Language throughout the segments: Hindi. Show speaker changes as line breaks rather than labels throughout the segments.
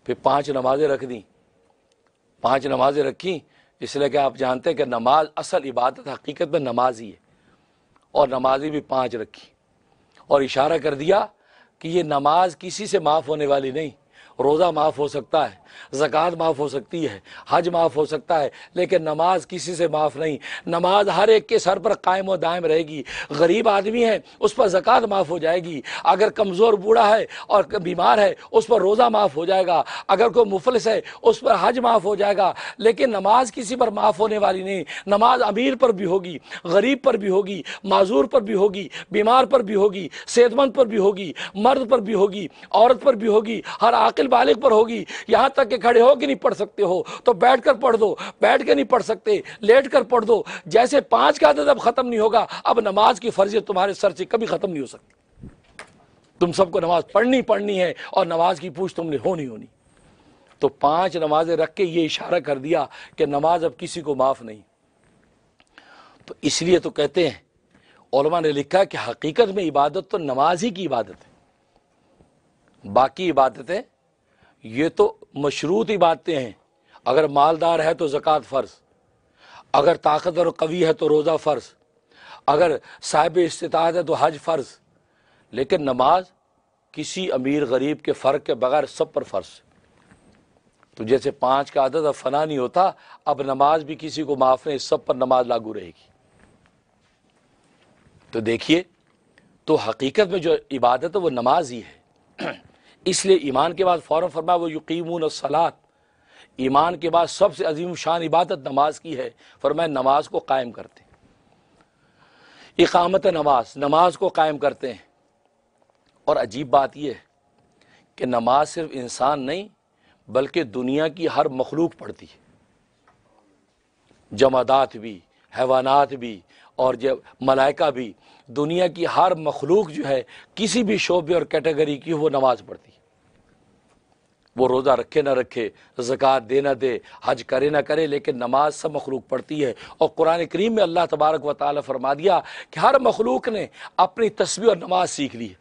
फिर 5 नमाजें रख दी। 5 नमाजें रखी इसलिए कि आप जानते हैं कि नमाज असल इबादत हकीकत में नमाज ही है, और नमाजी भी 5 रखी और इशारा कर दिया कि ये नमाज किसी से माफ़ होने वाली नहीं। रोज़ा माफ़ हो सकता है, ज़कात माफ़ हो सकती है, हज माफ़ हो सकता है, लेकिन नमाज किसी से माफ़ नहीं। नमाज हर एक के सर पर कायम व दायम रहेगी। गरीब आदमी है उस पर ज़कात माफ़ हो जाएगी, अगर कमज़ोर बूढ़ा है और बीमार है उस पर रोज़ा माफ़ हो जाएगा, अगर कोई मुफलिस है उस पर हज माफ़ हो जाएगा। लेकिन नमाज किसी पर माफ़ होने वाली नहीं। नमाज अमीर पर भी होगी, गरीब पर भी होगी, माजूर पर भी होगी, बीमार पर भी होगी, सेहतमंद पर भी होगी, मर्द पर भी होगी, औरत पर भी होगी, हर आकिल बालिग पर होगी। यहां तक कि खड़े हो के नहीं पढ़ सकते हो तो बैठ कर पढ़ दो, बैठ के नहीं पढ़ सकते लेट कर पढ़ दो। जैसे 5 का अदद अब खत्म नहीं होगा, अब नमाज की फर्जियत तुम्हारे सर से कभी खत्म नहीं हो सकती। तुम सबको नमाज पढ़नी है और नमाज की पूछ तुमने होनी। तो 5 नमाजें रख के ये इशारा कर दिया कि नमाज अब किसी को माफ नहीं। तो इसलिए तो कहते हैं, उलमा ने लिखा कि हकीकत में इबादत तो नमाज ही की इबादत है, बाकी इबादतें ये तो मशरूत इबादतें हैं। अगर मालदार है तो ज़कात फ़र्ज़, अगर ताकतवर और कवी है तो रोज़ा फ़र्ज़, अगर साहिब इस्तिताअत है तो हज फ़र्ज़। लेकिन नमाज किसी अमीर गरीब के फ़र्क के बगैर सब पर फ़र्ज़। तो जैसे 5 का अदद अब फ़ना नहीं होता, अब नमाज भी किसी को माफ़ नहीं, सब पर नमाज लागू रहेगी। तो देखिए, तो हकीकत में जो इबादत है वो नमाज ही है। इसलिए ईमान के बाद फ़ौरन फरमाया वो युकीमून सलात, ईमान के बाद सबसे अजीम शान इबादत नमाज की है। फरमाया नमाज को कायम करते हैं, इकामत नमाज, नमाज को कायम करते हैं। और अजीब बात यह है कि नमाज सिर्फ इंसान नहीं बल्कि दुनिया की हर मखलूक पढ़ती है, जमादात भी, हैवानात भी और जो मलाइका भी। दुनिया की हर मखलूक जो है किसी भी शोबे और कैटेगरी की वो नमाज पढ़ती है। वो रोज़ा रखे ना रखे, ज़कात दे ना दे, हज करे ना करे, लेकिन नमाज सब मखलूक पढ़ती है। और कुरान करीम में अल्लाह तबारक व तआला फरमा दिया कि हर मखलूक ने अपनी तस्बीह और नमाज सीख ली है।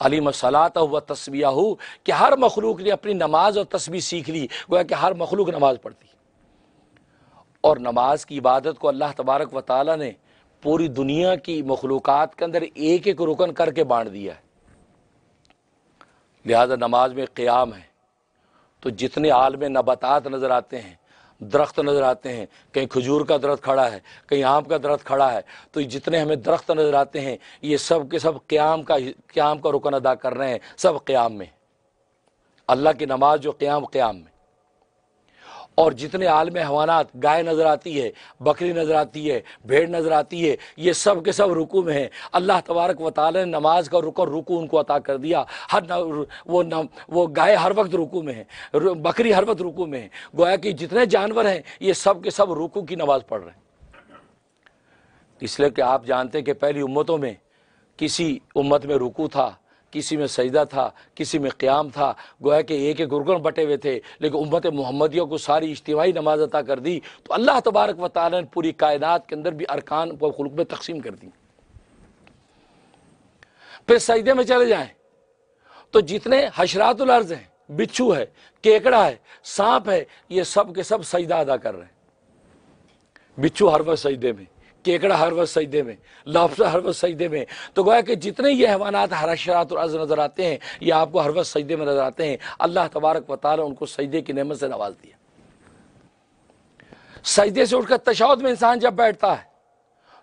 अलीम सलात व तस्बीहू, कि हर मखलूक ने अपनी नमाज और तस्बीह सीख ली। गोया कि हर मखलूक नमाज पढ़ती है। और नमाज की इबादत को अल्लाह तबारक व तआला ने पूरी दुनिया की मखलूक़ात के अंदर एक एक रुकन करके बांट दिया है। लिहाजा नमाज में क़याम है तो जितने आलम नबातात नज़र आते हैं, दरख्त नज़र आते हैं, कहीं खजूर का दरख्त खड़ा है, कहीं आम का दरख्त खड़ा है, तो जितने हमें दरख्त नज़र आते हैं ये सब के सब क़याम का रुकन अदा कर रहे हैं, सब क़याम में। अल्लाह की नमाज जो क़याम में। और जितने आलम हवानात, गाय नज़र आती है, बकरी नज़र आती है, भेड़ नज़र आती है, ये सब के सब रुकू में हैं। अल्लाह तबारक व तआला ने नमाज का रुकू उनको अता कर दिया। वो गाय हर वक्त रुकू में है, बकरी हर वक्त रुकू में है। गोया कि जितने जानवर हैं ये सब के सब रुकू की नमाज पढ़ रहे हैं। इसलिए कि आप जानते हैं कि पहली उम्मतों में किसी उम्मत में रुकू था, किसी में सजदा था, किसी में क़याम था। गोया कि एक एक रुकन बटे हुए थे, लेकिन उम्मत मोहम्मदिया को सारी इज्तिमाई नमाज अता कर दी। तो अल्लाह तबारक व तआला ने पूरी कायनात के अंदर भी अरकान व खुल्क में तकसीम कर दी। फिर सजदे में चले जाएं तो जितने हशरातुल अर्ज़ हैं, बिच्छू है, केकड़ा है, सांप है, ये सब के सब सजदा अदा कर रहे हैं। बिच्छू हर वक्त सजदे में, केकड़ा हर वक्त सजदे में, लॉब्स्टर हर वक्त सजदे में। तो गोया कि जितने ये हैवानात हशरात और अर्ज़ नज़र आते हैं ये आपको हर वक्त सजदे में नज़र आते हैं। अल्लाह तबारक व तआला उनको सजदे की नेमत से नवाज दिया। सजदे से उठकर तशहुद में इंसान जब बैठता है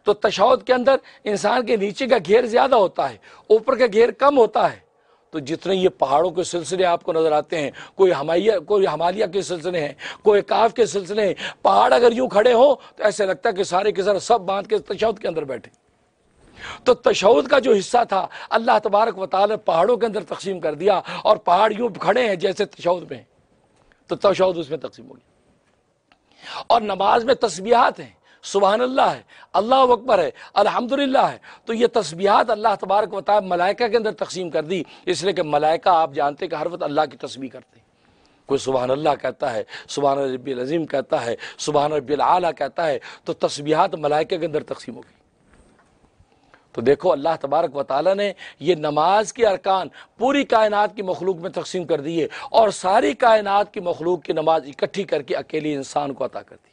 तो तशहुद के अंदर इंसान के नीचे का घेर ज़्यादा होता है, ऊपर का घेर कम होता है। तो जितने ये पहाड़ों के सिलसिले आपको नज़र आते हैं, कोई हिमालय के सिलसिले हैं, कोई काफ के सिलसिले हैं, पहाड़ अगर यूं खड़े हो तो ऐसे लगता है कि सारे के सारे सब बांध के तशहुद के अंदर बैठे। तो तशहुद का जो हिस्सा था अल्लाह तबारक व तआला पहाड़ों के अंदर तकसीम कर दिया, और पहाड़ यूं खड़े हैं जैसे तशहुद में, तो तशहुद उसमें तकसीम हो गया। और नमाज में तस्बीहात हैं, सुबहान अल्लाह है, अल्लाह अकबर है, अल्हम्दुलिल्लाह है। तो ये तस्बीहात अल्लाह तबारक व तआला मलाइका के अंदर तकसीम कर दी। इसलिए कि मलाइका आप जानते हैं कि हर वक्त अल्लाह की तस्बीह करते हैं। कोई सुबहान अल्लाह कहता है, सुबहान रब्बिल अज़ीम कहता है, सुबहान रब्बिल आला कहता है। तो तस्बीहात मलाइका के अंदर तकसीम हो गई। तो देखो अल्लाह तबारक व तआला ने ये नमाज के अरकान पूरी कायनात की मखलूक में तकसीम कर दिए और सारी कायनात की मखलूक की नमाज इकट्ठी करके अकेले इंसान को अता कर दी।